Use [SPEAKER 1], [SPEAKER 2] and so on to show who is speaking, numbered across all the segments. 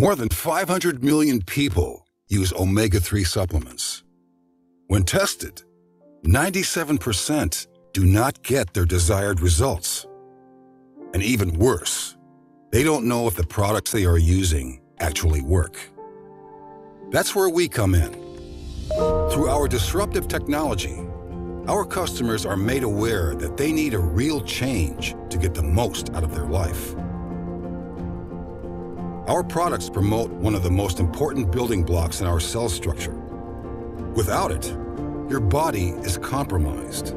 [SPEAKER 1] More than 500 million people use omega-3 supplements. When tested, 97% do not get their desired results. And even worse, they don't know if the products they are using actually work. That's where we come in. Through our disruptive technology, our customers are made aware that they need a real change to get the most out of their life. Our products promote one of the most important building blocks in our cell structure. Without it, your body is compromised.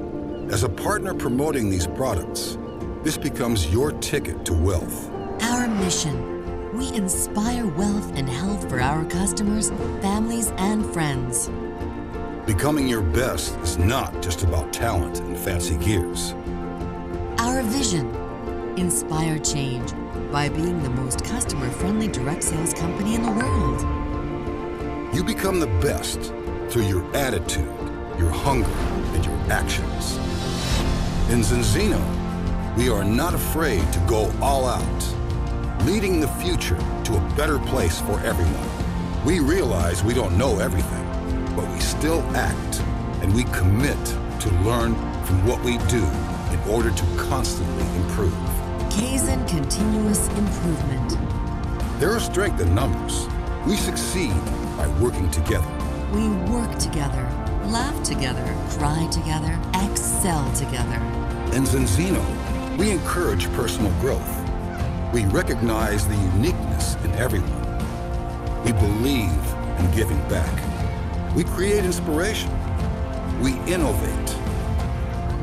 [SPEAKER 1] As a partner promoting these products, this becomes your ticket to wealth.
[SPEAKER 2] Our mission: we inspire wealth and health for our customers, families, and friends.
[SPEAKER 1] Becoming your best is not just about talent and fancy gears.
[SPEAKER 2] Our vision: inspire change by being the most customer-friendly direct sales company in the world.
[SPEAKER 1] You become the best through your attitude, your hunger, and your actions. In Zinzino, we are not afraid to go all out, leading the future to a better place for everyone. We realize we don't know everything, but we still act, and we commit to learn from what we do in order to constantly improve.
[SPEAKER 2] Kaizen continuous improvement.
[SPEAKER 1] There are strength in numbers. We succeed by working together.
[SPEAKER 2] We work together, laugh together, cry together, excel together.
[SPEAKER 1] In Zinzino, we encourage personal growth. We recognize the uniqueness in everyone. We believe in giving back. We create inspiration. We innovate.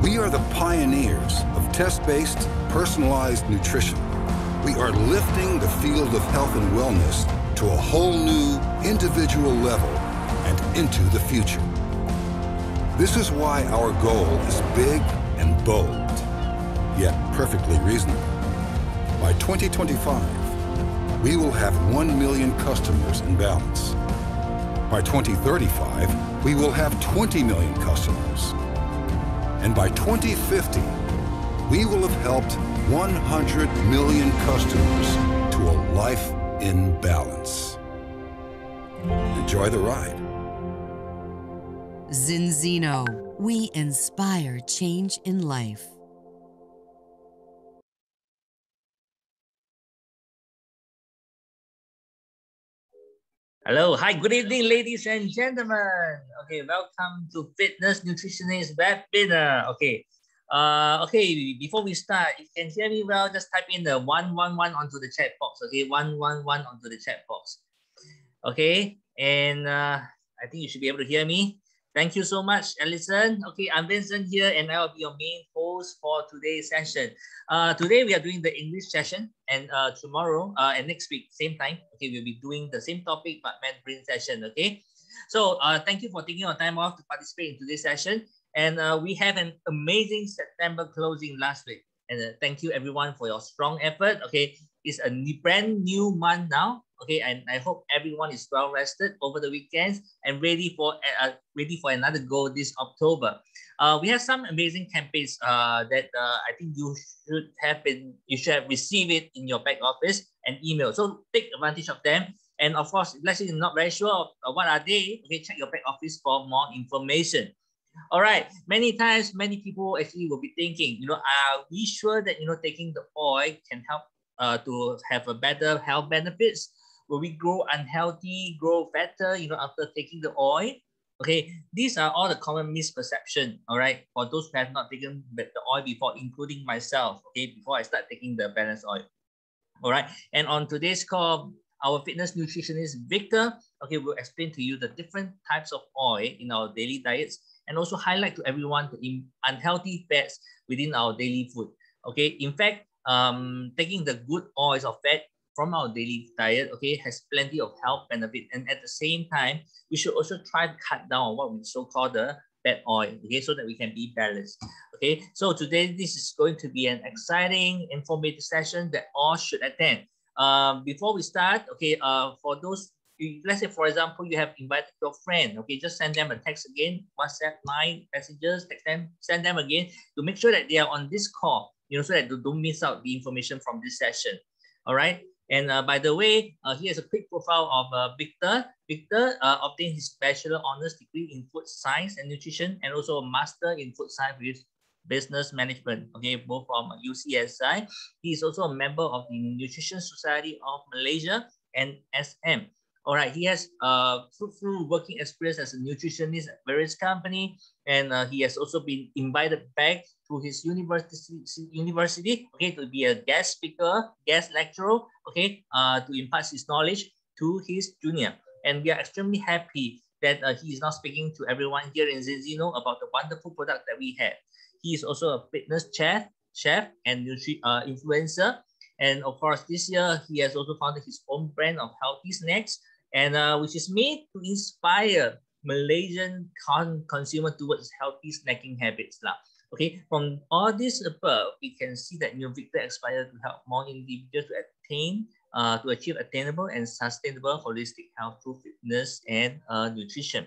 [SPEAKER 1] We are the pioneers of test-based, personalized nutrition. We are lifting the field of health and wellness to a whole new individual level and into the future. This is why our goal is big and bold, yet perfectly reasonable. By 2025, we will have 1 million customers in balance. By 2035, we will have 20 million customers. And by 2050, we will have helped 100 million customers to a life in balance. Enjoy the ride.
[SPEAKER 2] Zinzino, we inspire change in life.
[SPEAKER 3] Hello, hi, good evening, ladies and gentlemen. Okay, welcome to Fitness Nutritionist Webinar. Okay, before we start, if you can hear me well, just type in the 111 onto the chat box. Okay, 111 onto the chat box. Okay, and I think you should be able to hear me. Thank you so much, Alison. Okay, I'm Vincent here, and I'll be your main host for today's session. Today we are doing the English session, and tomorrow and next week, same time, okay, we'll be doing the same topic but Mandarin session. Okay, so thank you for taking your time off to participate in today's session. And we have an amazing September closing last week, and thank you everyone for your strong effort. Okay, it's a brand new month now. Okay, and I hope everyone is well rested over the weekends and ready for another go this October. We have some amazing campaigns that I think you should have received it in your back office and email. So take advantage of them. And of course, let's say you're not very sure of what are they. Okay, check your back office for more information. All right. Many times, many people actually will be thinking, are we sure that taking the oil can help to have a better health benefits? Will we grow unhealthy, grow fatter, after taking the oil? Okay, these are all the common misperception. All right, for those who have not taken the oil before, including myself. Okay, before I start taking the balance oil. All right, and on today's call, our fitness nutritionist Victor, okay, will explain to you the different types of oil in our daily diets, and also highlight to everyone the unhealthy fats within our daily food. Okay, in fact, taking the good oils of fat from our daily diet, okay, has plenty of health benefit, and at the same time, we should also try to cut down on what we so-call the bad oil, okay, so that we can be balanced. Okay, so today this is going to be an exciting, informative session that all should attend. Before we start, okay, for those, let's say for example, you have invited your friend, okay, just send them a text again, WhatsApp, line, messages, text them, send them again to make sure that they are on this call, so that they don't miss out the information from this session. All right. And by the way, here's a quick profile of Victor. Victor obtained his bachelor honors degree in food science and nutrition, and also a master in food science with business management. Okay, both from UCSI. He is also a member of the Nutrition Society of Malaysia and SM. All right, he has fruitful working experience as a nutritionist at various company, and he has also been invited back to his university, okay, to be a guest speaker, guest lecturer, okay, to impart his knowledge to his junior. And we are extremely happy that he is now speaking to everyone here in Zenzino about the wonderful product that we have. He is also a fitness chef and influencer. And of course, this year, he has also founded his own brand of healthy snacks, and which is made to inspire Malaysian consumer towards healthy snacking habits. Okay, from all this above, we can see that Victor aspires to help more individuals to achieve attainable and sustainable holistic health through fitness and nutrition.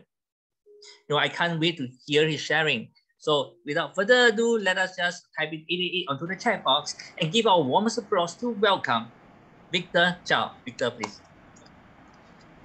[SPEAKER 3] I can't wait to hear his sharing. So without further ado, let us just type in 888 onto the chat box and give our warmest applause to welcome Victor Chao. Victor, please.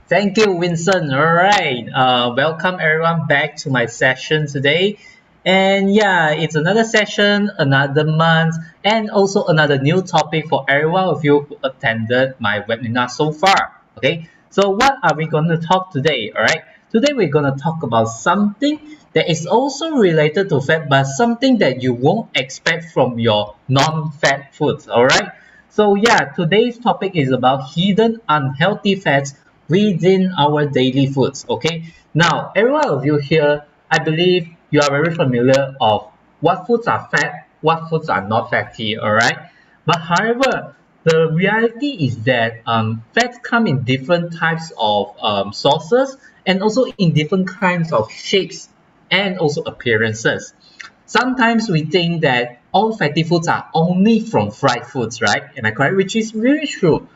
[SPEAKER 4] Thank you, Vincent. All right. Welcome everyone back to my session today. And yeah, it's another session, another month, and also another new topic for every one of you who attended my webinar so far. Okay. So what are we going to talk today? All right. Today we're going to talk about something that is also related to fat, but something that you won't expect from your non-fat foods. All right. So yeah, today's topic is about hidden unhealthy fats within our daily foods. Okay, now every one of you here, I believe you are very familiar of what foods are fat, what foods are not fatty. All right, but however, the reality is that fats come in different types of sources and also in different kinds of shapes and also appearances. Sometimes we think that all fatty foods are only from fried foods, right? Am I correct? Which is really true.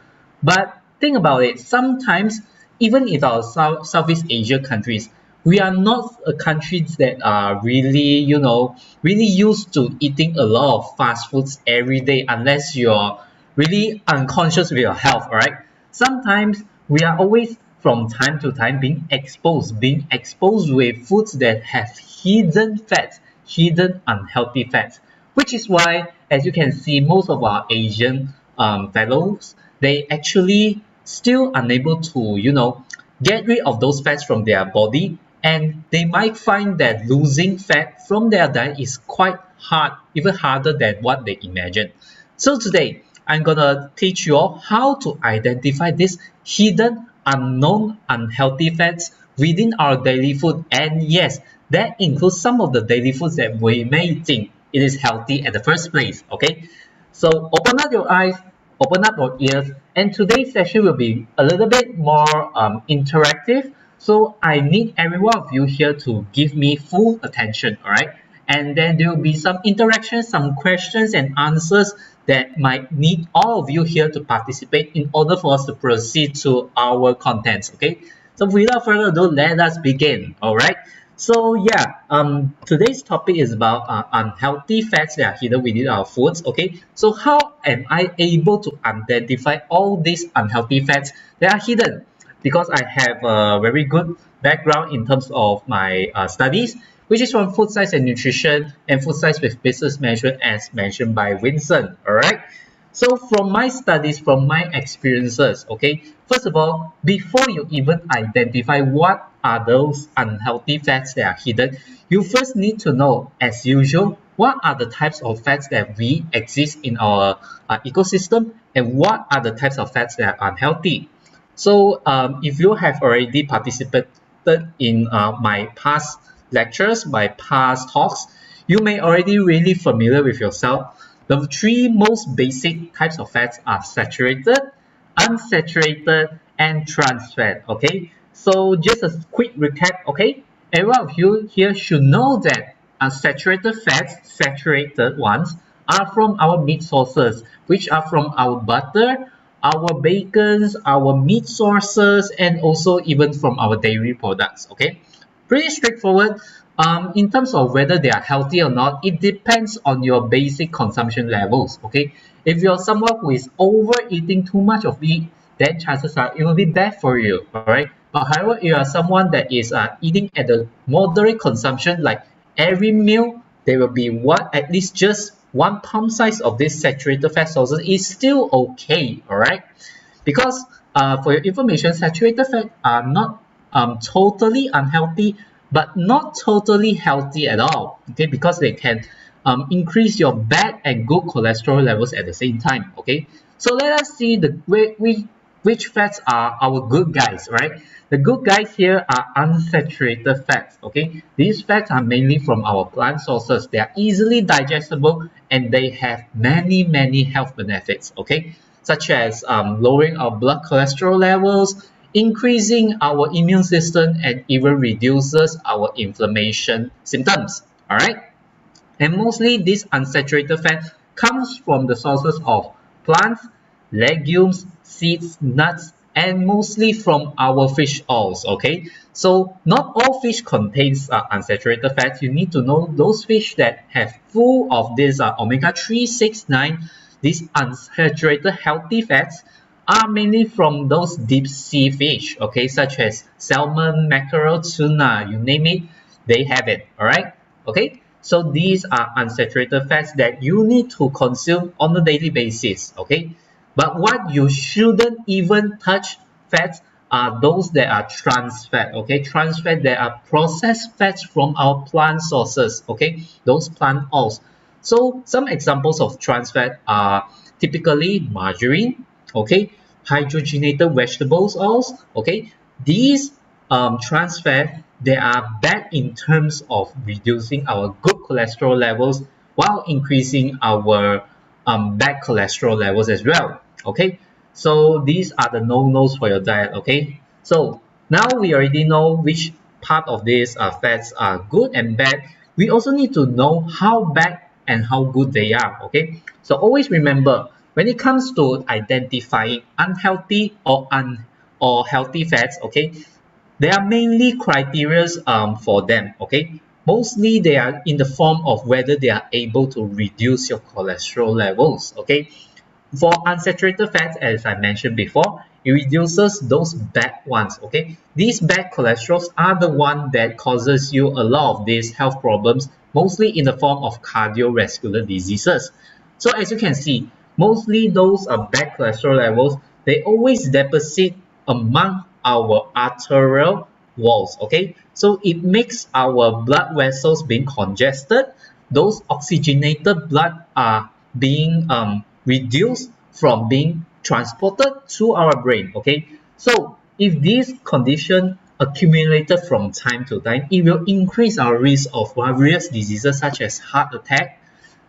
[SPEAKER 4] But think about it, sometimes even in our Southeast Asia countries, we are not a countries that are really, really used to eating a lot of fast foods every day unless you're really unconscious with your health, all right? Sometimes we are always from time to time being exposed with foods that have hidden fats, hidden unhealthy fats, which is why, as you can see, most of our Asian fellows, they actually still unable to, get rid of those fats from their body, and they might find that losing fat from their diet is quite hard, even harder than what they imagine. So today, I'm gonna teach you all how to identify these hidden, unknown, unhealthy fats within our daily food. And yes, that includes some of the daily foods that we may think it is healthy at the first place. Okay, so open up your eyes, open up your ears, and today's session will be a little bit more interactive. So I need every one of you here to give me full attention, all right? And then there will be some interaction, some questions and answers that might need all of you here to participate in order for us to proceed to our contents, okay? So without further ado, let us begin, all right? So yeah, today's topic is about unhealthy fats that are hidden within our foods, okay? So how am I able to identify all these unhealthy fats that are hidden? Because I have a very good background in terms of my studies, which is from food science and nutrition and food science with business management as mentioned by Vincent, all right? So from my studies, from my experiences, okay, first of all, before you even identify what are those unhealthy fats that are hidden, you first need to know, as usual, what are the types of fats that we exist in our ecosystem and what are the types of fats that are unhealthy. So if you have already participated in my past lectures, my past talks, you may already really familiar with yourself. The three most basic types of fats are saturated, unsaturated, and trans fat, okay? So just a quick recap, okay? Every one of you here should know that unsaturated fats, saturated ones, are from our meat sources, which are from our butter, our bacons, our meat sources, and also even from our dairy products, okay? Pretty straightforward. In terms of whether they are healthy or not, it depends on your basic consumption levels, okay? If you're someone who is overeating too much of it, then chances are it will be bad for you, all right? But however, if you are someone that is eating at a moderate consumption, like every meal, there will be at least just one palm size of this saturated fat sources is still okay, all right? Because for your information, saturated fat are not totally unhealthy, but not totally healthy at all. Okay, because they can increase your bad and good cholesterol levels at the same time. Okay, so let us see which fats are our good guys, right? The good guys here are unsaturated fats. Okay, these fats are mainly from our plant sources. They are easily digestible and they have many health benefits. Okay, such as lowering our blood cholesterol levels, increasing our immune system, and even reduces our inflammation symptoms. All right. And mostly this unsaturated fat comes from the sources of plants, legumes, seeds, nuts, and mostly from our fish oils. Okay, so not all fish contains unsaturated fats. You need to know those fish that have full of this omega-3, 6, 9, these unsaturated healthy fats are mainly from those deep sea fish, okay, such as salmon, mackerel, tuna, you name it, they have it, all right? Okay, so these are unsaturated fats that you need to consume on a daily basis, okay? But what you shouldn't even touch fats are those that are trans fat, okay? Trans fat that are processed fats from our plant sources, okay? Those plant oils. So some examples of trans fat are typically margarine, okay, hydrogenated vegetables oils, okay. These trans fat, they are bad in terms of reducing our good cholesterol levels while increasing our bad cholesterol levels as well, okay. So these are the no-nos for your diet, okay. So now we already know which part of these fats are good and bad. We also need to know how bad and how good they are, okay. So always remember, when it comes to identifying unhealthy or healthy fats, okay, there are mainly criteria for them, okay. Mostly they are in the form of whether they are able to reduce your cholesterol levels, okay. For unsaturated fats, as I mentioned before, it reduces those bad ones, okay. These bad cholesterols are the one that causes you a lot of these health problems, mostly in the form of cardiovascular diseases. So as you can see, mostly those bad cholesterol levels, they always deposit among our arterial walls, okay. So it makes our blood vessels being congested. Those oxygenated blood are being reduced from being transported to our brain, okay. So if this condition accumulated from time to time, it will increase our risk of various diseases such as heart attack,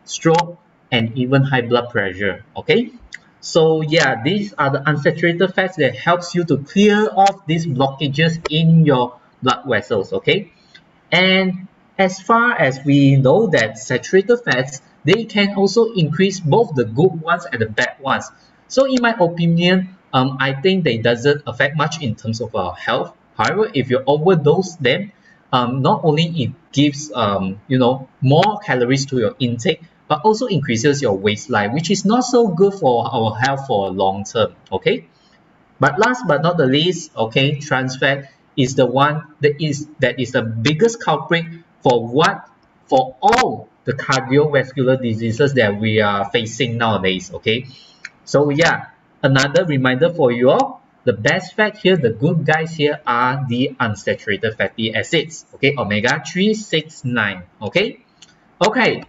[SPEAKER 4] stroke, and even high blood pressure, okay. So yeah, these are the unsaturated fats that helps you to clear off these blockages in your blood vessels, okay. And as far as we know that saturated fats, they can also increase both the good ones and the bad ones. So in my opinion, I think they doesn't affect much in terms of our health. However, if you overdose them, not only it gives more calories to your intake, but also increases your waistline, which is not so good for our health for a long term. Okay. But last but not the least, okay, trans fat is the one that is the biggest culprit for all the cardiovascular diseases that we are facing nowadays. Okay, so yeah, another reminder for you all. The best fat here, the good guys here are the unsaturated fatty acids. Okay, omega-3, 6, 9. Okay, okay,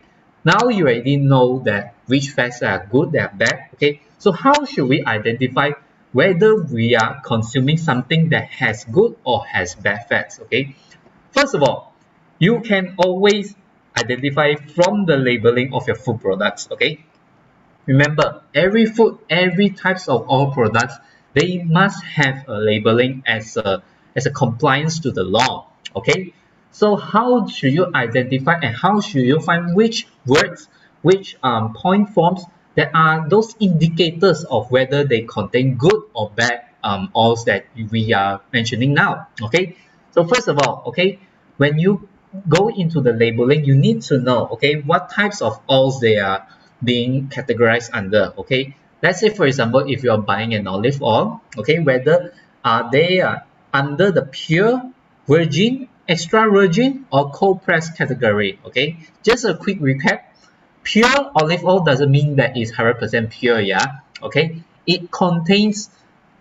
[SPEAKER 4] now you already know that which fats are good, they are bad. Okay, so how should we identify whether we are consuming something that has good or has bad fats? Okay, first of all, you can always identify from the labeling of your food products. Okay, remember, every food, every types of oil products, they must have a labeling as a compliance to the law. Okay, so how should you identify and how should you find which words, which point forms that are those indicators of whether they contain good or bad oils that we are mentioning now? Okay, so first of all, okay, when you go into the labeling, you need to know, okay, what types of oils being categorized under. Okay, let's say for example, if you are buying an olive oil, okay, whether they are under the pure, virgin, extra virgin, or cold pressed category. Okay, just a quick recap. Pure olive oil doesn't mean that it's 100% pure, yeah. Okay, it contains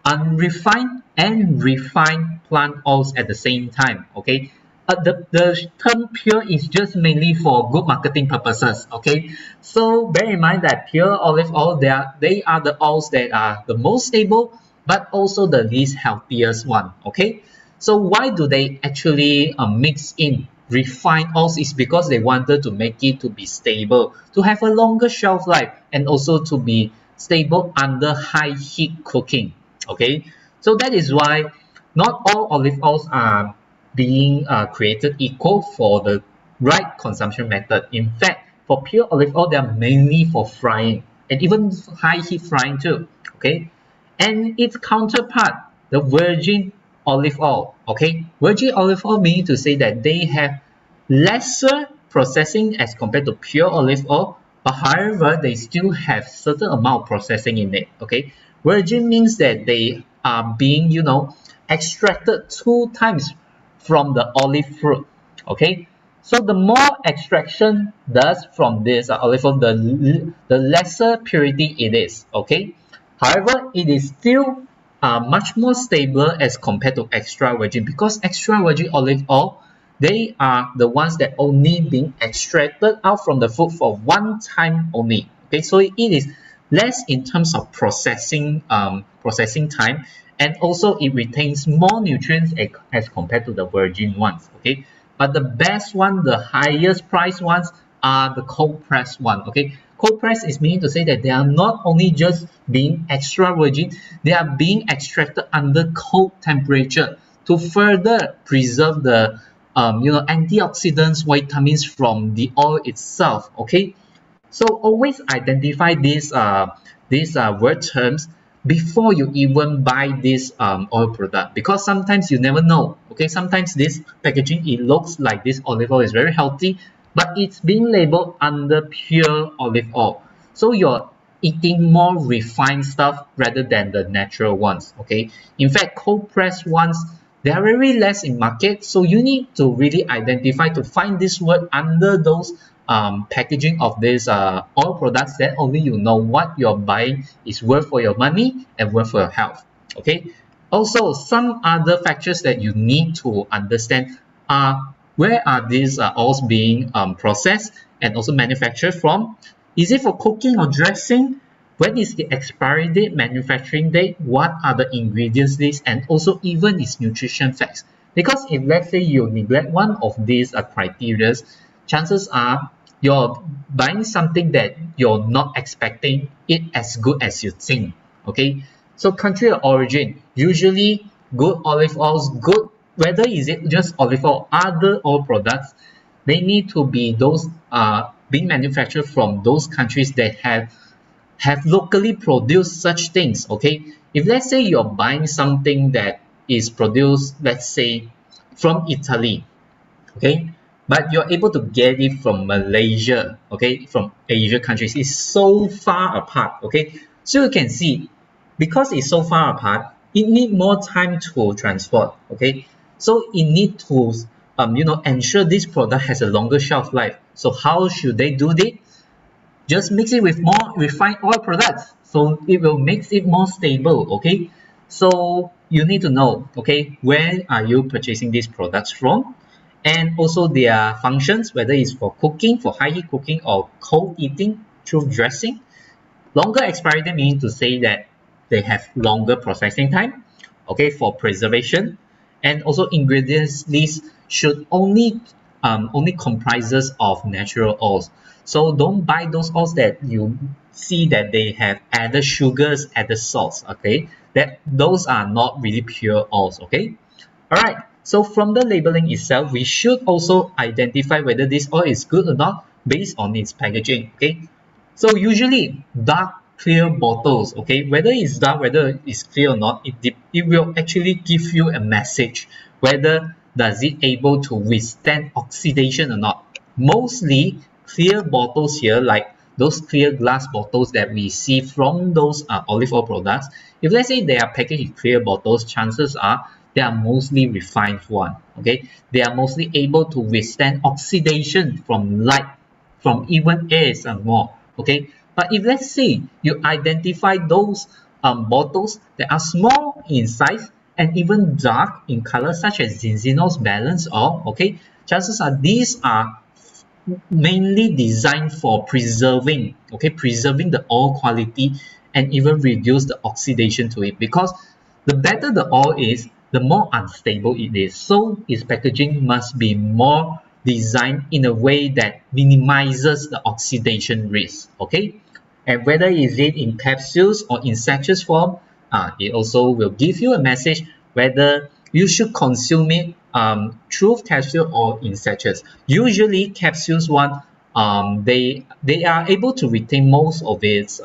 [SPEAKER 4] unrefined and refined plant oils at the same time. Okay, the term pure is just mainly for good marketing purposes. Okay, so bear in mind that pure olive oil, they are the oils that are the most stable but also the least healthiest one. Okay, so why do they actually mix in refined oils? Is because they wanted to make it to be stable, to have a longer shelf life, and also to be stable under high heat cooking. Okay, so that is why not all olive oils are being created equal for the right consumption method. In fact, for pure olive oil, they are mainly for frying and even high heat frying too. Okay, and its counterpart, the virgin olive oil. Okay, virgin olive oil meaning to say that they have lesser processing as compared to pure olive oil, but however they still have certain amount of processing in it. Okay, virgin means that they are being, extracted 2 times from the olive fruit. Okay, so the more extraction does from this olive oil, the lesser purity it is. Okay, however, it is still much more stable as compared to extra virgin, because extra virgin olive oil, they are the ones that only being extracted out from the fruit for 1 time only. Okay, so it is less in terms of processing time, and also it retains more nutrients as compared to the virgin ones. Okay, but the best one, the highest price ones, are the cold pressed one. Okay, cold pressed is meaning to say that they are not only just being extra virgin, they are being extracted under cold temperature to further preserve the antioxidants, vitamins from the oil itself. Okay, so always identify these word terms before you even buy this oil product, because sometimes you never know. Okay, sometimes this packaging, it looks like this olive oil is very healthy, but it's being labeled under pure olive oil, so you're eating more refined stuff rather than the natural ones. Okay, in fact, cold pressed ones, they are very less in market, so you need to really identify to find this word under those packaging of these oil products, then only you know what you're buying is worth for your money and worth for your health. Okay, also some other factors that you need to understand are, where are these oils being processed and also manufactured from? Is it for cooking or dressing? When is the expiry date, manufacturing date? What are the ingredients list? And also even its nutrition facts. Because if let's say you neglect one of these criteria, chances are you're buying something that you're not expecting it as good as you think. Okay, so country of origin, usually good olive oils, good, whether is it just olive oil, other oil products, they need to be those being manufactured from those countries that have locally produced such things. Okay, if let's say you're buying something that is produced, let's say from Italy, okay, but you're able to get it from Malaysia, okay, from Asia countries, it's so far apart. Okay, so you can see, because it's so far apart, it need more time to transport. Okay, so it need to ensure this product has a longer shelf life. So how should they do this? Just mix it with more refined oil products, so it will make it more stable. Okay, so you need to know, okay, where are you purchasing these products from, and also their functions, whether it's for cooking, for high heat cooking, or cold eating through dressing. Longer expiry date meaning to say that they have longer processing time, okay, for preservation. And also ingredients list should only comprises of natural oils. So don't buy those oils that you see that they have added sugars, added salts. Okay, that those are not really pure oils. Okay, all right. So from the labeling itself, we should also identify whether this oil is good or not based on its packaging. Okay, so usually dark clear bottles, okay, whether it's dark, whether it's clear or not, it will actually give you a message whether does it able to withstand oxidation or not. Mostly clear bottles here, like those clear glass bottles that we see from those olive oil products, if let's say they are packaged in clear bottles, chances are they are mostly refined one. Okay, they are mostly able to withstand oxidation from light, from even airs and more. Okay, but if let's say you identify those bottles that are small in size and even dark in color, such as Zinzino's Balance Oil, okay, chances are these are mainly designed for preserving, okay, preserving the oil quality and even reduce the oxidation to it, because the better the oil is, the more unstable it is. So its packaging must be more designed in a way that minimizes the oxidation risk. Okay, and whether is it in capsules or in sachets form, it also will give you a message whether you should consume it through capsule or in sachets. Usually capsules one, they are able to retain most of its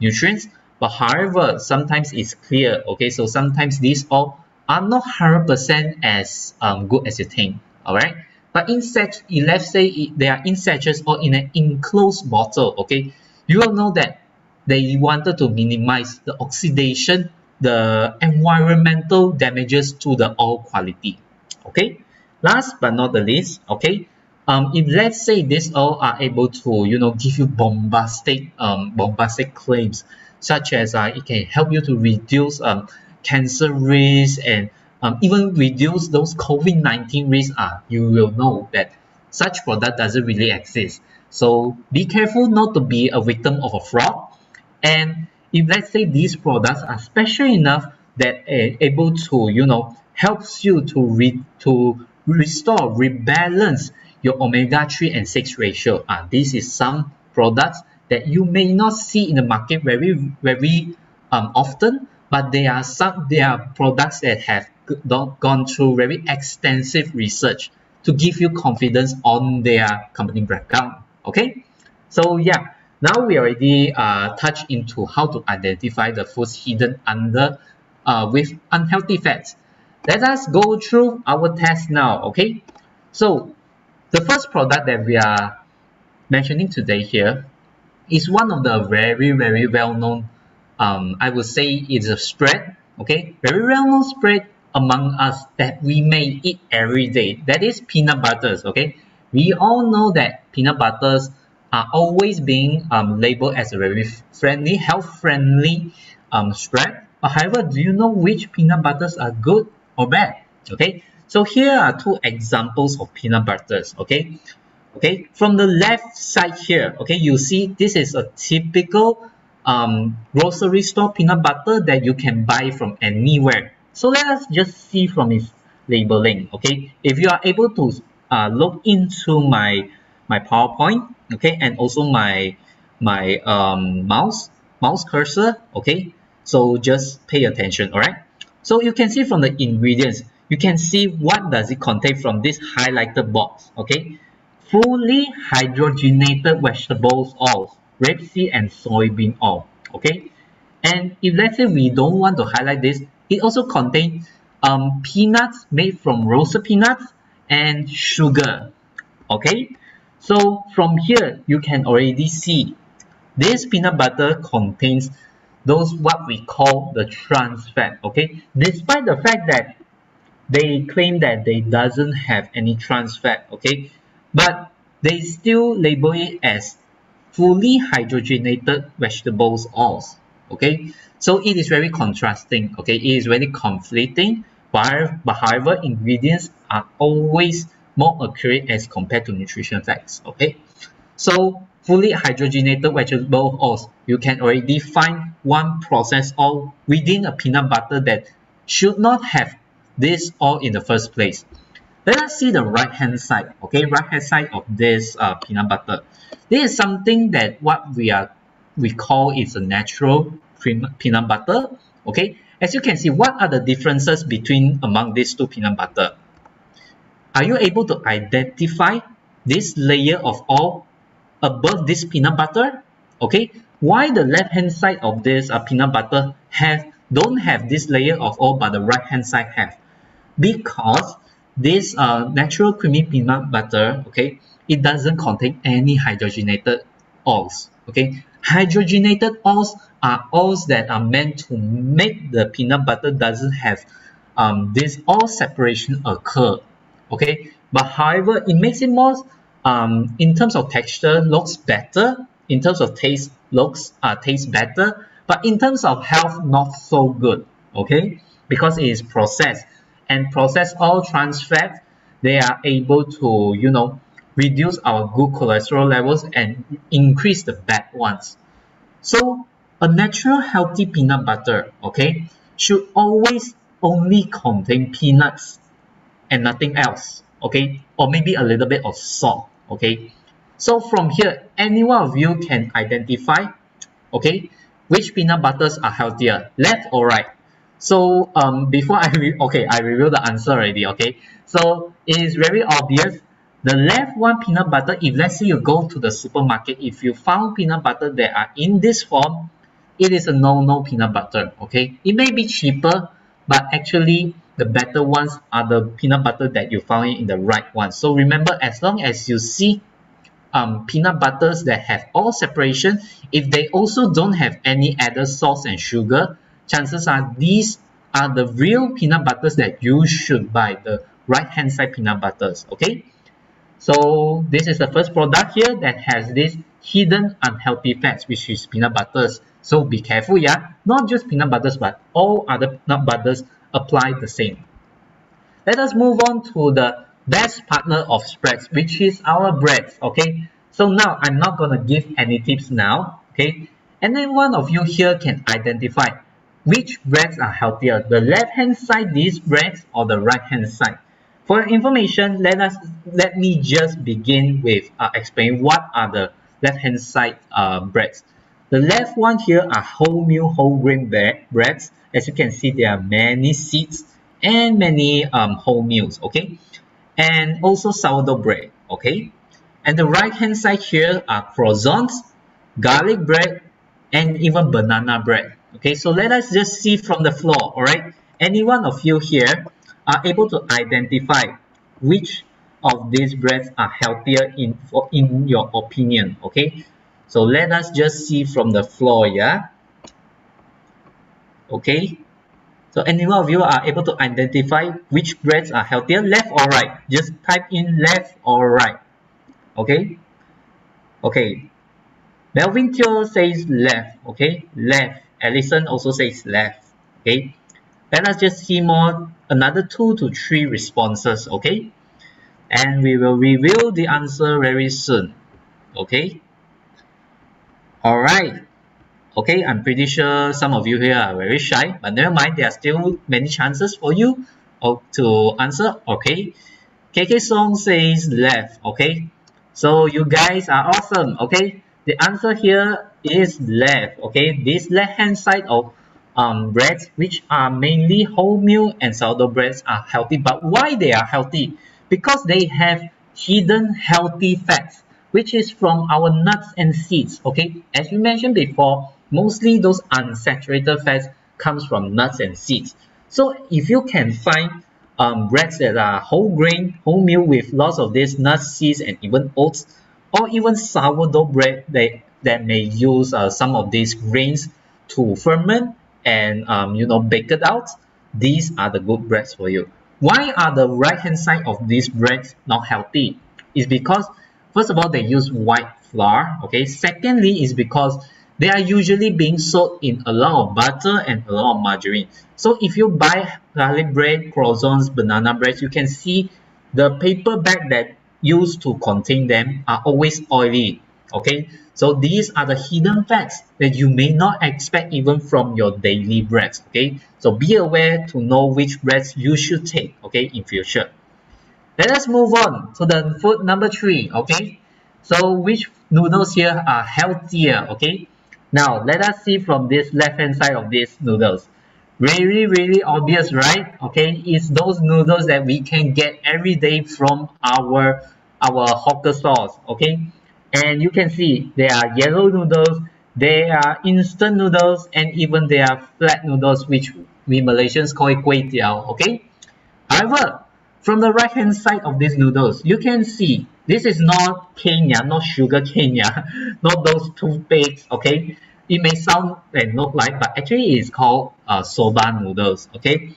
[SPEAKER 4] nutrients, but however sometimes it's clear. Okay, so sometimes these all are not 100% as good as you think. All right, but in sach, let's say they are in sachets or in an enclosed bottle. Okay, you will know that they wanted to minimize the oxidation, the environmental damages to the oil quality. Okay, last but not the least, okay, if let's say these all are able to, you know, give you bombastic claims, such as it can help you to reduce cancer risk and even reduce those COVID-19 risks, you will know that such product doesn't really exist. So be careful not to be a victim of a fraud. And if let's say these products are special enough that are able to, you know, helps you to restore, rebalance your omega-3 and 6 ratio. This is some products that you may not see in the market very often, but they are products that have gone through very extensive research to give you confidence on their company background. Okay, so yeah, now we already touched into how to identify the foods hidden under with unhealthy fats. Let us go through our test now. Okay, so the first product that we are mentioning today here is one of the very well known, I would say it's a spread, okay, very well known spread among us that we may eat every day. That is peanut butters. Okay, we all know that peanut butters are always being labeled as a very friendly, health friendly spread. However, do you know which peanut butters are good or bad? Okay, so here are two examples of peanut butters. Okay, from the left side here, okay, you see this is a typical grocery store peanut butter that you can buy from anywhere. So let us just see from its labeling. Okay, if you are able to look into my PowerPoint, okay, and also my mouse cursor. Okay, so just pay attention. All right, so you can see from the ingredients, you can see what does it contain from this highlighted box. Okay, fully hydrogenated vegetables oils, rapeseed and soybean oil. Okay, and if let's say we don't want to highlight this, it also contains peanuts made from roasted peanuts and sugar. Okay, so from here you can already see this peanut butter contains those what we call the trans fat. Okay, despite the fact that they claim that they doesn't have any trans fat, okay, but they still label it as fully hydrogenated vegetables oils. Okay, so it is very contrasting. Okay, it is very conflicting, but however ingredients are always more accurate as compared to nutrition facts. Okay, so fully hydrogenated vegetable oils, you can already find one processed oil within a peanut butter that should not have this oil in the first place. Let us see the right hand side. Okay, right hand side of this peanut butter. This is something that what we call is a natural peanut butter. Okay, as you can see, what are the differences between among these two peanut butter? Are you able to identify this layer of oil above this peanut butter? Okay, why the left hand side of this peanut butter don't have this layer of oil, but the right hand side have? Because this natural creamy peanut butter, okay, it doesn't contain any hydrogenated oils. Okay, hydrogenated oils are oils that are meant to make the peanut butter doesn't have this oil separation occur. Okay, but however, it makes it more in terms of texture looks better, in terms of taste looks taste better, but in terms of health not so good. Okay, because it is processed, and processed oil trans fat, they are able to reduce our good cholesterol levels and increase the bad ones. So a natural healthy peanut butter, okay, should always only contain peanuts and nothing else, okay, or maybe a little bit of salt, okay. So from here, any one of you can identify, okay, which peanut butters are healthier, left or right. So before I reveal the answer already, okay. So it is very obvious. The left one peanut butter, if let's say you go to the supermarket, if you found peanut butter that are in this form, it is a no peanut butter, okay. It may be cheaper, but actually the better ones are the peanut butter that you found in the right one. So remember, as long as you see peanut butters that have all separation, if they also don't have any added salt and sugar, chances are these are the real peanut butters that you should buy, the right hand side peanut butters, okay. So this is the first product here that has this hidden unhealthy fats, which is peanut butters. So be careful, yeah, not just peanut butters but all other peanut butters apply the same. Let us move on to the best partner of spreads, which is our breads, okay. So now I'm not going to give any tips now, okay, and then one of you here can identify which breads are healthier, the left hand side these breads or the right hand side. For information, let me just begin with explaining what are the left hand side breads. The left one here are wholemeal whole grain breads. As you can see, there are many seeds and many wholemeals, okay, and also sourdough bread, okay. And the right hand side here are croissants, garlic bread, and even banana bread, okay. So let us just see from the floor, all right. Any one of you here are able to identify which of these breads are healthier in your opinion, okay. So let us just see from the floor, yeah. Okay, so any one of you are able to identify which breads are healthier, left or right? Just type in left or right. Okay. Okay. Melvin Teo says left. Okay. Left. Allison also says left. Okay. Let us just see more, another 2 to 3 responses. Okay. And we will reveal the answer very soon. Okay. All right. Okay, I'm pretty sure some of you here are very shy, but never mind, there are still many chances for you to answer. Okay, KK Song says left. Okay, so you guys are awesome. Okay, the answer here is left. Okay, this left hand side of breads, which are mainly wholemeal and sourdough breads, are healthy. But why they are healthy? Because they have hidden healthy fats, which is from our nuts and seeds. Okay, as we mentioned before, mostly those unsaturated fats comes from nuts and seeds. So if you can find breads that are whole grain, wholemeal with lots of these nuts, seeds, and even oats, or even sourdough bread that may use some of these grains to ferment and bake it out, these are the good breads for you. Why are the right hand side of these breads not healthy? It's because first of all, they use white flour. Okay. Secondly, is because they are usually being sold in a lot of butter and a lot of margarine. So if you buy garlic bread, croissants, banana bread, you can see the paper bag that used to contain them are always oily. Okay. So these are the hidden fats that you may not expect even from your daily breads. Okay. So be aware to know which breads you should take, okay, in future. Let us move on to the food number 3, okay. So which noodles here are healthier, okay. Now let us see from this left hand side of these noodles. Really obvious, right? Okay, it's those noodles that we can get every day from our hawker stores, okay. And you can see there are yellow noodles, there are instant noodles, and even there are flat noodles, which we Malaysians call it kway teow, okay. However, From the right hand side of these noodles, you can see this is not Kenya, not sugar Kenya, not those toothpicks, okay? It may sound and look like, but actually it's called soba noodles, okay?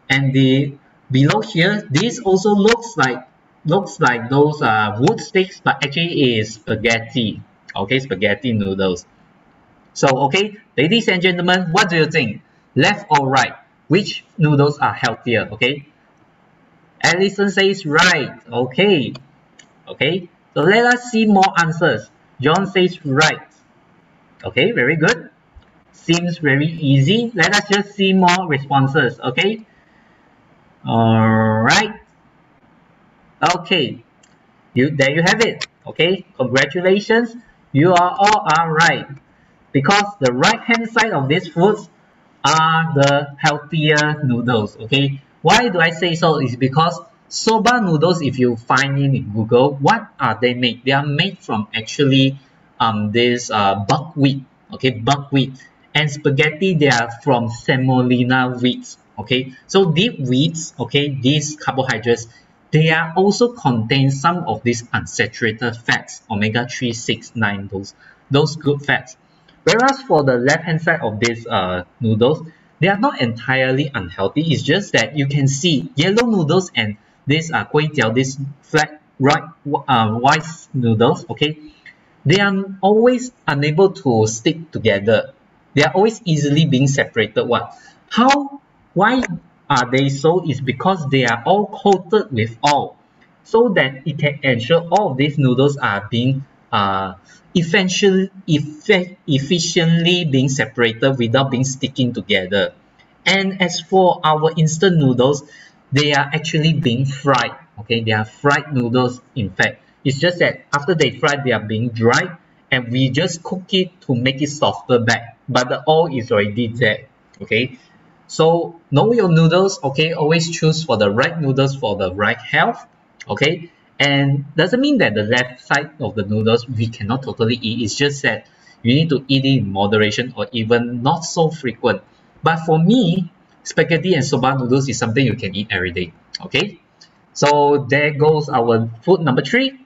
[SPEAKER 4] And the below here, this also looks like those wood sticks, but actually is spaghetti, okay? Spaghetti noodles. So, okay, ladies and gentlemen, what do you think? Left or right? Which noodles are healthier, okay? Allison says right. Okay. Okay. So let us see more answers. John says right. Okay, very good. Seems very easy. Let us just see more responses. Okay. Alright. Okay. There you have it. Okay. Congratulations. You are all are right. Because the right hand side of these foods are the healthier noodles. Okay, why do I say so? Is because soba noodles, if you find it in Google, what are they made? They are made from actually this buckwheat. Okay, buckwheat, and spaghetti, they are from semolina wheats. Okay, so deep wheats, okay, these carbohydrates, they are also contain some of these unsaturated fats, omega-3, 6, 9, those good fats. Whereas for the left hand side of these noodles, they are not entirely unhealthy. It's just that you can see yellow noodles and this kway teow, this flat white noodles, okay, they are always unable to stick together. They are always easily being separated. Why are they so? Is because they are all coated with oil, so that it can ensure all of these noodles are being efficiently being separated without being sticking together. And as for our instant noodles, they are actually being fried. Okay, they are fried noodles. In fact, it's just that after they fried, they are being dried, and we just cook it to make it softer back. But the oil is already there. Okay, so know your noodles. Okay, always choose for the right noodles for the right health. Okay, and doesn't mean that the left side of the noodles we cannot totally eat. It's just that you need to eat it in moderation or even not so frequent. But for me, spaghetti and soba noodles is something you can eat every day. Okay, so there goes our food number 3.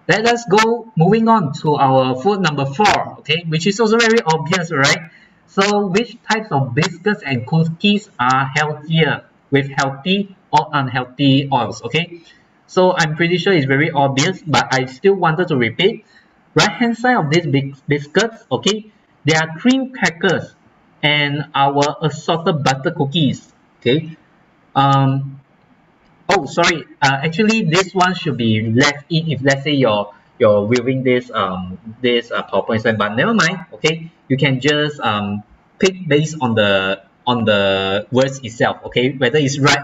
[SPEAKER 4] Let us go moving on to our food number 4, okay, which is also very obvious, right? So which types of biscuits and cookies are healthier with healthy or unhealthy oils, okay? So I'm pretty sure it's very obvious, but I still wanted to repeat. Right hand side of these biscuits, okay, they are cream crackers and our assorted butter cookies, okay. Oh, sorry. Actually, this one should be left in if let's say you're viewing PowerPoint slide, but never mind. Okay, you can just pick based on the words itself. Okay, whether it's right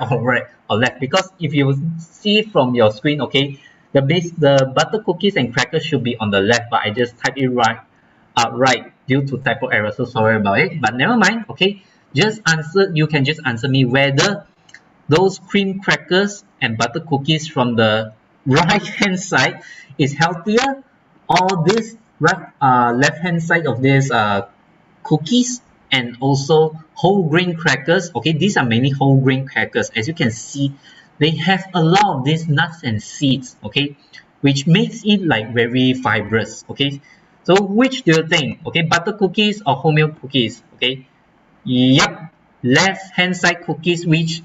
[SPEAKER 4] or left. Because if you see from your screen, okay, the butter cookies and crackers should be on the left, but I just type it right due to typo error. So sorry about it. But never mind. Okay, just answer. You can just answer me whether those cream crackers and butter cookies from the right hand side is healthier, or this left hand side of this cookies and also whole grain crackers. Okay, these are mainly whole grain crackers. As you can see, they have a lot of these nuts and seeds, okay, which makes it like very fibrous. Okay, so which do you think? Okay, butter cookies or wholemeal cookies? Okay, yep, left hand side cookies, which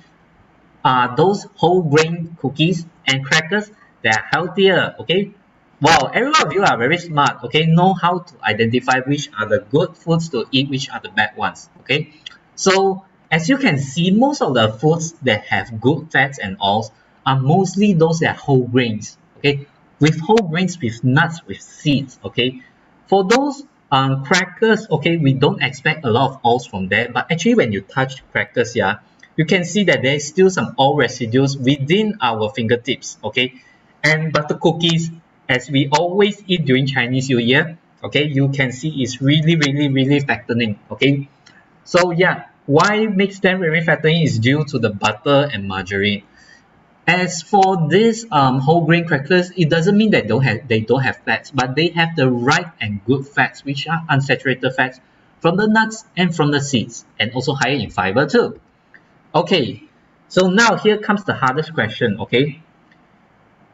[SPEAKER 4] those whole grain cookies and crackers, they are healthier. Okay, wow, every one of you are very smart. Okay, know how to identify which are the good foods to eat, which are the bad ones. Okay, so as you can see, most of the foods that have good fats and oils are mostly those that are whole grains. Okay, with whole grains, with nuts, with seeds. Okay, for those crackers, okay, we don't expect a lot of oils from there, but actually when you touch crackers, yeah, you can see that there is still some oil residues within our fingertips. Okay, and butter cookies, as we always eat during Chinese New Year, okay, you can see it's really fattening. Okay, so yeah, why makes them very fattening is due to the butter and margarine. As for these whole grain crackers, it doesn't mean that they don't have fats, but they have the right and good fats, which are unsaturated fats from the nuts and from the seeds, and also higher in fiber too. Okay, So now here comes the hardest question, okay?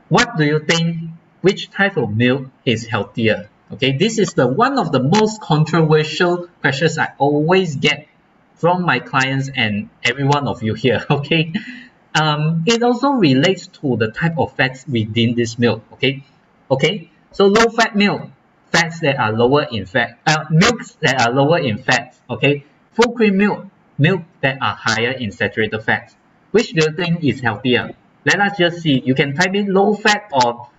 [SPEAKER 4] What do you think, which type of milk is healthier? Okay, this is the one of the most controversial questions I always get from my clients and every one of you here, okay? It also relates to the type of fats within this milk, okay? Okay, so low fat milk, fats that are lower in fat, milks that are lower in fats, okay? Full cream milk, milk that are higher in saturated fats. Which do you think is healthier? Let us just see. You can type in low fat or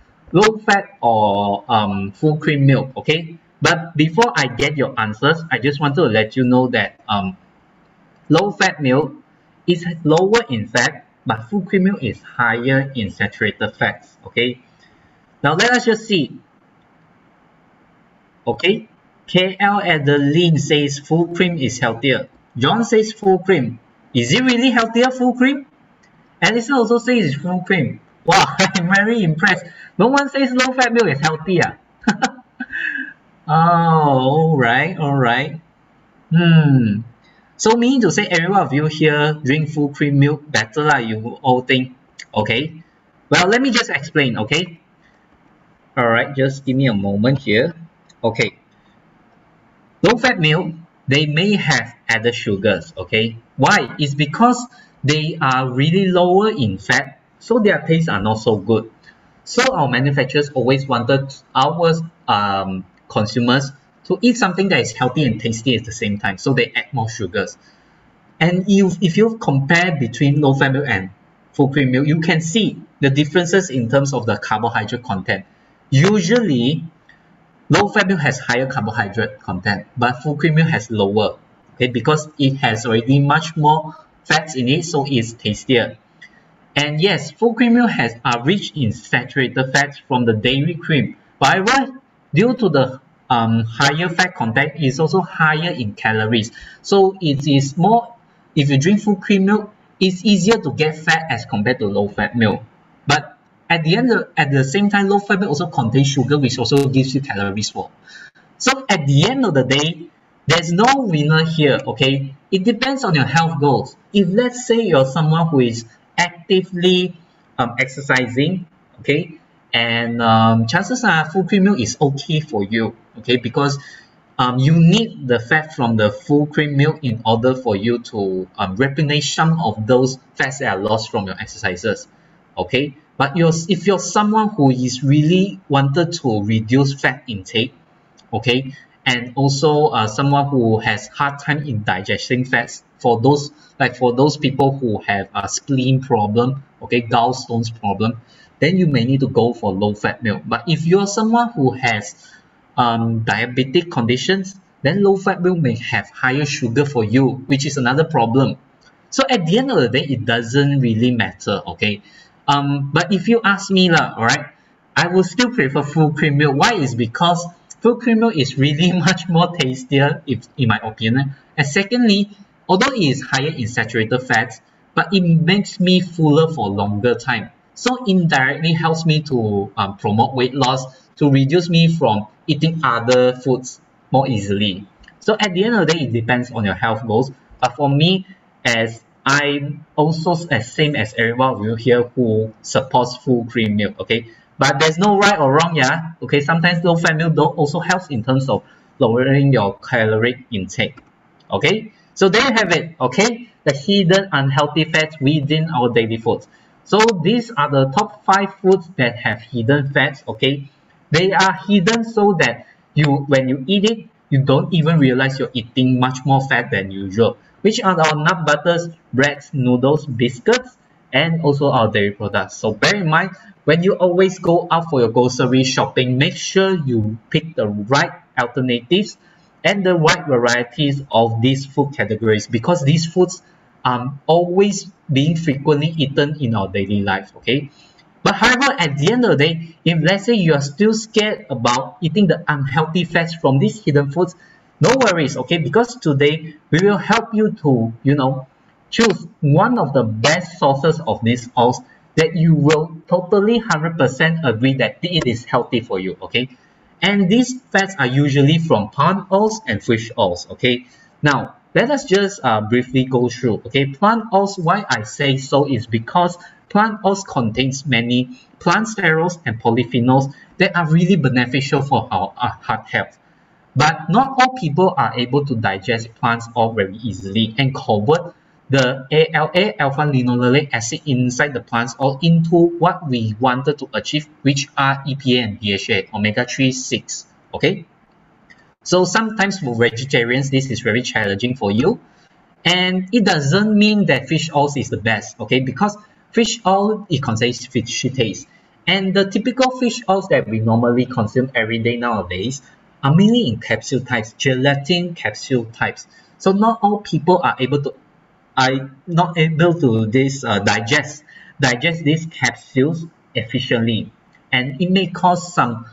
[SPEAKER 4] full cream milk, okay? But before I get your answers, I just want to let you know that low fat milk is lower in fat, but full cream milk is higher in saturated fats, okay? Now let us just see. Okay, KL at the link says full cream is healthier. John says full cream. Is it really healthier, full cream? Alison also says it's full cream. Wow, I'm very impressed. No one says low fat milk is healthier. Oh, alright. So meaning to say every one of you here drink full cream milk better lah, you all think. Okay. Well, let me just explain, okay? Alright, just give me a moment here. Okay. Low fat milk, they may have added sugars, okay? Why? It's because they are really lower in fat, so their tastes are not so good. So our manufacturers always wanted our consumers to eat something that is healthy and tasty at the same time, so they add more sugars. And if you compare between low fat milk and full cream milk, you can see the differences in terms of the carbohydrate content. Usually, low fat milk has higher carbohydrate content, but full cream milk has lower, okay, because it has already much more fats in it, so it's tastier. And yes, full cream milk are rich in saturated fats from the dairy cream. However, due to the higher fat content, it's also higher in calories. So it is more, if you drink full cream milk, it's easier to get fat as compared to low fat milk. But at the same time, low fat milk also contains sugar, which also gives you calories for. So at the end of the day, there's no winner here, okay? It depends on your health goals. If let's say you're someone who is actively exercising, okay, and chances are full cream milk is okay for you, okay, because you need the fat from the full cream milk in order for you to replenish some of those fats that are lost from your exercises, okay? But if you're someone who is really wanted to reduce fat intake, okay, and also someone who has hard time in digesting fats, for those people who have a spleen problem, okay, gallstones problem, then you may need to go for low fat milk. But if you're someone who has diabetic conditions, then low fat milk may have higher sugar for you, which is another problem. So at the end of the day, it doesn't really matter, okay? But if you ask me lah, alright, I will still prefer full cream milk. Why? Is because full cream milk is really much more tastier, in my opinion. And secondly, although it is higher in saturated fats, but it makes me fuller for longer time. So indirectly helps me to promote weight loss, to reduce me from eating other foods more easily. So at the end of the day, it depends on your health goals. But for me, as I'm also as same as everyone of you here who supports full cream milk, okay? But there's no right or wrong, yeah? Okay, sometimes low fat milk also helps in terms of lowering your caloric intake, okay? So there you have it, okay? The hidden unhealthy fats within our daily foods. So these are the top 5 foods that have hidden fats, okay? They are hidden so that when you eat it, you don't even realize you're eating much more fat than usual, which are our nut butters, breads, noodles, biscuits, and also our dairy products. So bear in mind, when you always go out for your grocery shopping, make sure you pick the right alternatives and the right varieties of these food categories, because these foods are always being frequently eaten in our daily life, okay? But however, at the end of the day, if let's say you are still scared about eating the unhealthy fats from these hidden foods, no worries, okay? Because today we will help you to, choose one of the best sources of these oils that you will totally 100% agree that it is healthy for you, okay? And these fats are usually from palm oils and fish oils, okay? Now, let us just briefly go through. Okay, plant oils, why I say so is because plant oils contains many plant sterols and polyphenols that are really beneficial for our heart health. But not all people are able to digest plants oil very easily and convert the ALA, alpha linolenic acid, inside the plants oil into what we wanted to achieve, which are EPA and DHA, omega-3, 6. Okay, so sometimes for vegetarians, this is very challenging for you. And it doesn't mean that fish oil is the best, okay? Because fish oil, it contains fishy taste. And the typical fish oils that we normally consume every day nowadays are mainly in capsule types, gelatin capsule types. So not all people are able to digest these capsules efficiently, and it may cause some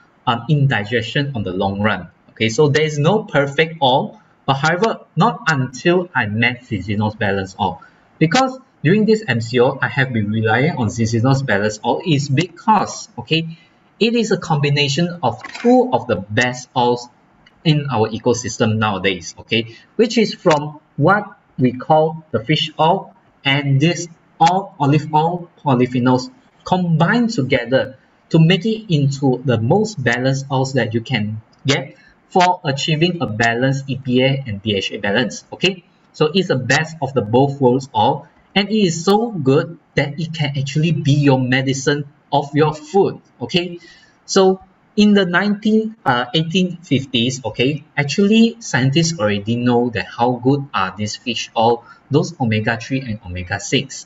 [SPEAKER 4] indigestion on the long run. Okay, so there is no perfect oil, but however, not until I met Zizinos Balance Oil, because during this MCO I have been relying on Zizinos Balance Oil is because okay, it is a combination of two of the best oils in our ecosystem nowadays, okay, which is from what we call the fish oil and this olive oil polyphenols combined together to make it into the most balanced oils that you can get for achieving a balanced EPA and DHA balance. Okay, so it's the best of the both worlds oil, and it is so good that it can actually be your medicine of your food. Okay, so in the 1850s, okay, actually scientists already know that how good are these fish oil, those omega-3 and omega-6.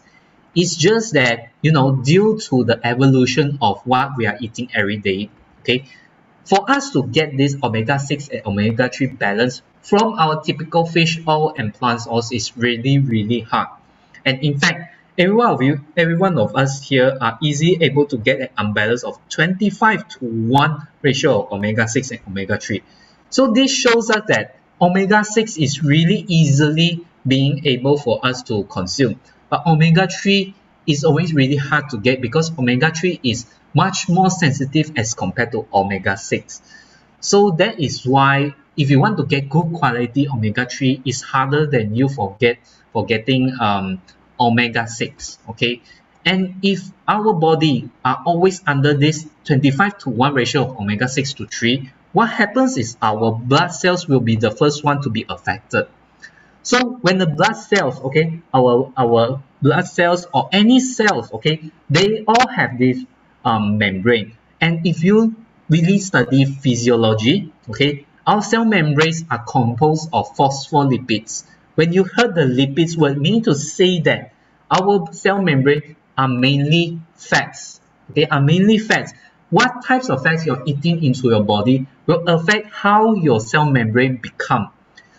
[SPEAKER 4] It's just that, you know, due to the evolution of what we are eating every day, okay, for us to get this omega-6 and omega-3 balance from our typical fish oil and plant oils is really, really hard. And in fact, every one of us here are easily able to get an imbalance of 25:1 ratio of omega-6 and omega-3. So this shows us that omega-6 is really easily being able for us to consume. But omega-3 is always really hard to get because omega-3 is much more sensitive as compared to omega-6. So that is why if you want to get good quality omega-3, it's harder than you for getting omega-6. Okay, and if our body are always under this 25:1 ratio of omega-6 to 3, what happens is our blood cells will be the first one to be affected. So when the blood cells, okay, our blood cells or any cells, okay, they all have this membrane. And if you really study physiology, okay, our cell membranes are composed of phospholipids. When you heard the lipids word, meaning to say that our cell membrane are mainly fats. They are mainly fats. What types of fats you're eating into your body will affect how your cell membrane become.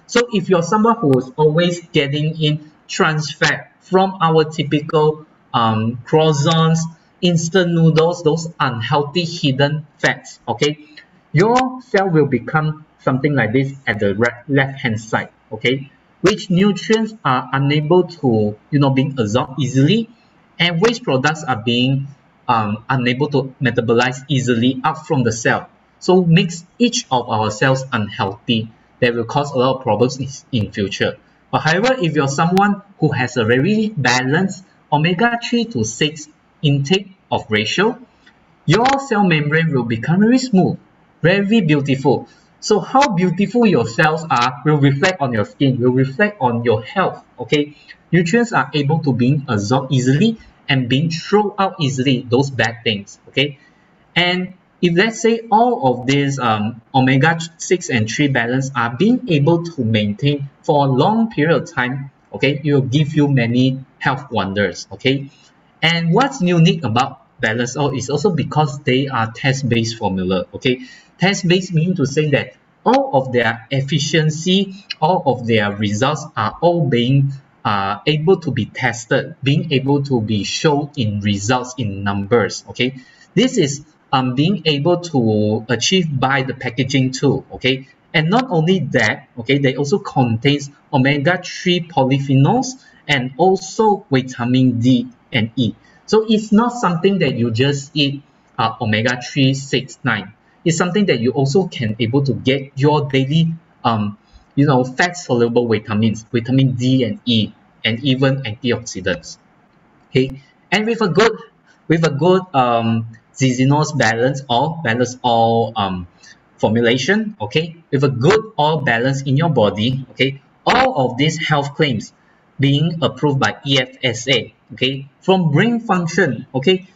[SPEAKER 4] So if you're someone who is always getting in trans fat from our typical croissants, instant noodles, those unhealthy hidden fats, okay, your cell will become something like this at the left hand side, okay, which nutrients are unable to, being absorbed easily, and waste products are being unable to metabolize easily out from the cell. So makes each of our cells unhealthy. That will cause a lot of problems in future. But however, if you're someone who has a very balanced omega-3 to 6 intake of ratio, your cell membrane will become very smooth, very beautiful. So how beautiful your cells are will reflect on your skin, will reflect on your health, okay? Nutrients are able to be absorbed easily and being thrown out easily, those bad things, okay? And if let's say all of these omega-6 and 3 balance are being able to maintain for a long period of time, okay, it will give you many health wonders, okay? And what's unique about balance oil is also because they are test-based formula, okay? Test-based means to say that all of their efficiency, all of their results are all being able to be tested, being able to be shown in results in numbers, okay? This is being able to achieve by the packaging too, okay? And not only that, okay, they also contains omega-3 polyphenols and also vitamin D and E. So it's not something that you just eat omega-3, 6, 9. It's something that you also can able to get your daily fat-soluble vitamins, vitamin D and E, and even antioxidants. Okay, and with a good Zizinos balance all formulation, okay, with a good oil balance in your body, okay, all of these health claims being approved by EFSA, okay, from brain function, okay,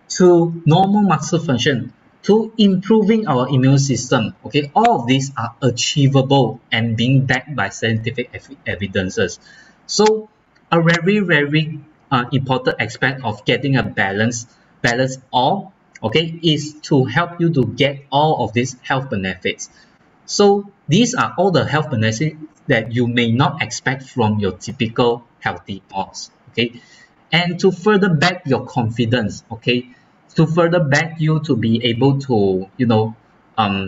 [SPEAKER 4] to normal muscle function, to improving our immune system. Okay, all of these are achievable and being backed by scientific evidences. So a very important aspect of getting a balance all, okay, is to help you to get all of these health benefits. So these are all the health benefits that you may not expect from your typical healthy oils. Okay, and to further back your confidence, okay, to further back you to be able to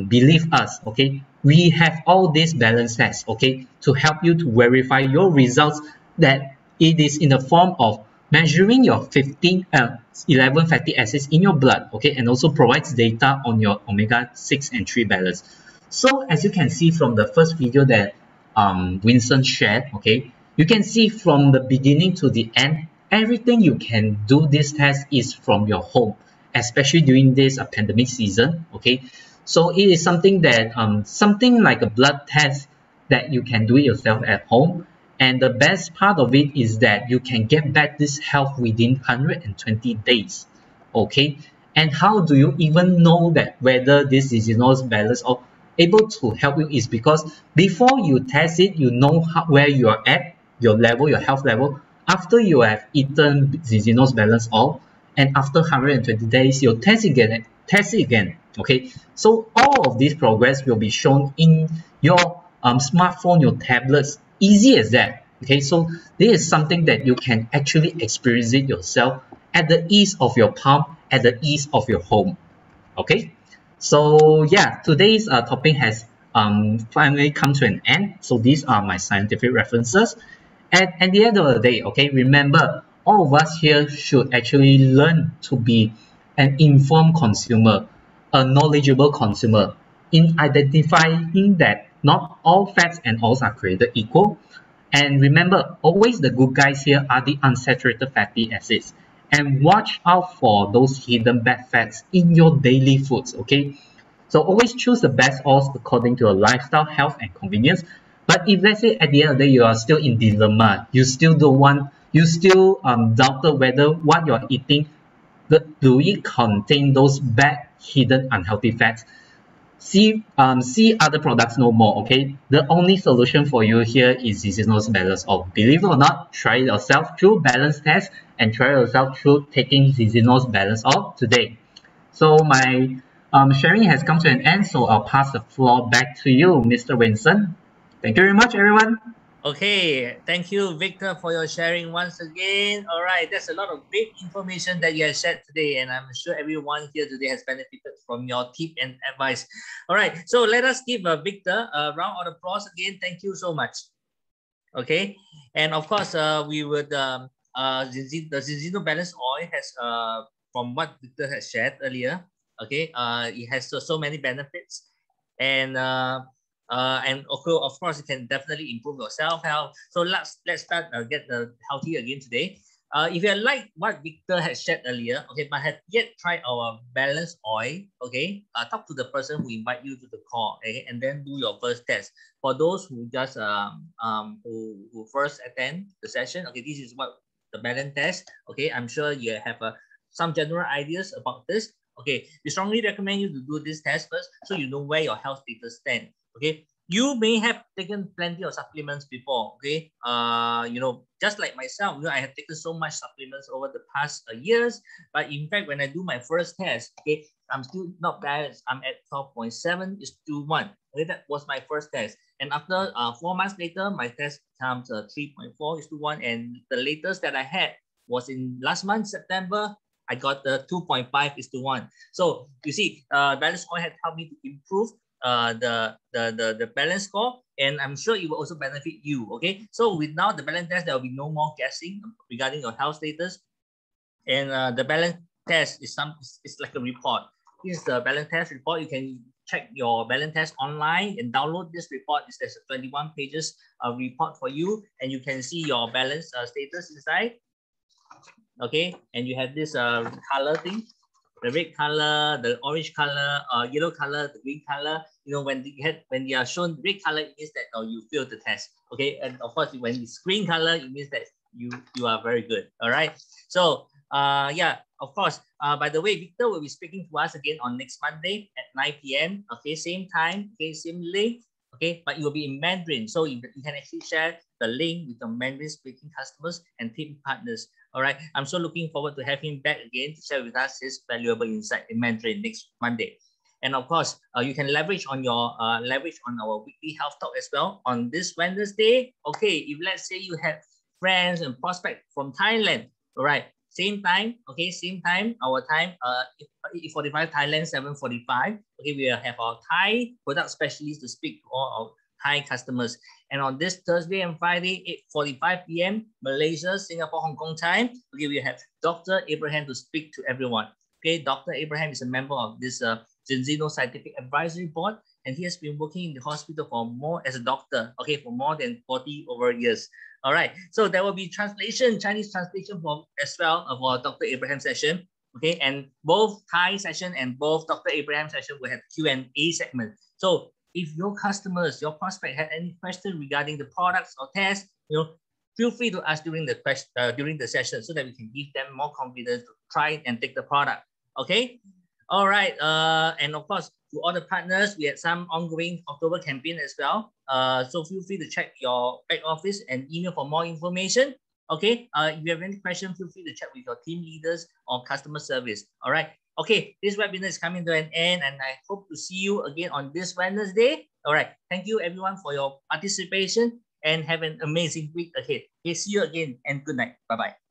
[SPEAKER 4] believe us, okay, we have all these balance tests, okay, to help you to verify your results, that it is in the form of measuring your 11 fatty acids in your blood, okay, and also provides data on your omega-6 and 3 balance. So as you can see from the first video that Vincent shared, okay, you can see from the beginning to the end, everything you can do this test is from your home, especially during this pandemic season, okay. So it is something that something like a blood test that you can do it yourself at home. And the best part of it is that you can get back this health within 120 days, okay. And how do you even know that whether this is balance or able to help you, is because before you test it, you know where you are at, your level, your health level, after you have eaten Zizinos balance all, and after 120 days, you'll test it again, okay. So all of this progress will be shown in your smartphone, your tablets, easy as that, okay. So this is something that you can actually experience it yourself at the ease of your palm, at the ease of your home, okay. So yeah, today's topic has finally come to an end. So these are my scientific references. And at the end of the day, okay, remember, all of us here should actually learn to be an informed consumer, a knowledgeable consumer, in identifying that not all fats and oils are created equal. And remember, always the good guys here are the unsaturated fatty acids. And watch out for those hidden bad fats in your daily foods, okay? So always choose the best oils according to your lifestyle, health, and convenience. But if let's say at the end of the day you are still in dilemma, you still don't want, you still doubted whether what you're eating, do it contain those bad, hidden, unhealthy fats? See other products no more, okay. The only solution for you here is Zizinos balance oil. Believe it or not, try it yourself through balance test, and try it yourself through taking Zizinos balance oil today. So my sharing has come to an end, so I'll pass the floor back to you, Mr. Vincent. Thank you very much, everyone.
[SPEAKER 3] Okay, thank you, Victor, for your sharing once again. All right, that's a lot of great information that you have shared today, and I'm sure everyone here today has benefited from your tip and advice. All right, so let us give Victor a round of applause again. Thank you so much. Okay, and of course, we would the Zinzino Balance Oil has from what Victor has shared earlier. Okay, it has so many benefits, and of course, it can definitely improve your self-health. So let's start get healthy again today. If you like what Victor has shared earlier, okay, but have yet tried our balance oil, okay, talk to the person who invite you to the call, okay, and then do your first test. For those who just who first attend the session, okay, this is what the balance test. Okay, I'm sure you have some general ideas about this. Okay, we strongly recommend you to do this test first, so you know where your health status stands. Okay, you may have taken plenty of supplements before. Okay, just like myself, I have taken so much supplements over the past years. But in fact, when I do my first test, okay, I'm still not balanced. I'm at 12.7:1. Okay, that was my first test. And after 4 months later, my test comes 3.4:1. And the latest that I had was in last month, September. I got the 2.5:1. So you see, balance oil had helped me to improve the balance score, and I'm sure it will also benefit you. Okay, so with now the balance test, there will be no more guessing regarding your health status, and the balance test is like a report. This is the balance test report. You can check your balance test online and download this report. There's 21 pages report for you, and you can see your balance status inside. Okay, and you have this color thing, the red color, the orange color, yellow color, the green color. You know, when you are shown red color, it means that you failed the test. Okay, and of course, when it's green color, it means that you are very good. All right. So yeah, of course. By the way, Victor will be speaking to us again on next Monday at 9 p.m. Okay, same time. Okay, same link. Okay, but it will be in Mandarin, so you can actually share the link with the Mandarin speaking customers and team partners. All right, I'm so looking forward to have him back again to share with us his valuable insight in Mandarin next Monday. And of course, you can leverage on our weekly health talk as well on this Wednesday. Okay, if let's say you have friends and prospects from Thailand, all right, same time, okay, same time, our time, 8:45 Thailand, 7:45. Okay, we will have our Thai product specialist to speak to all our Thai customers. And on this Thursday and Friday, 8:45 p.m. Malaysia, Singapore, Hong Kong time, okay, we have Dr. Abraham to speak to everyone. Okay, Dr. Abraham is a member of this Genzino Scientific Advisory Board, and he has been working in the hospital as a doctor, okay, for more than 40 over years. All right, so there will be translation, Chinese translation as well for Dr. Abraham session. Okay, and both Thai session and both Dr. Abraham session will have Q&A segment. So if your customers, your prospect have any question regarding the products or tests, feel free to ask during the session so that we can give them more confidence to try and take the product. Okay. All right. And of course, to all the partners, we had some ongoing October campaign as well. So feel free to check your back office and email for more information. Okay. If you have any questions, feel free to chat with your team leaders or customer service. All right. Okay. This webinar is coming to an end, and I hope to see you again on this Wednesday. All right. Thank you everyone for your participation, and have an amazing week ahead. Okay. See you again, and good night. Bye-bye.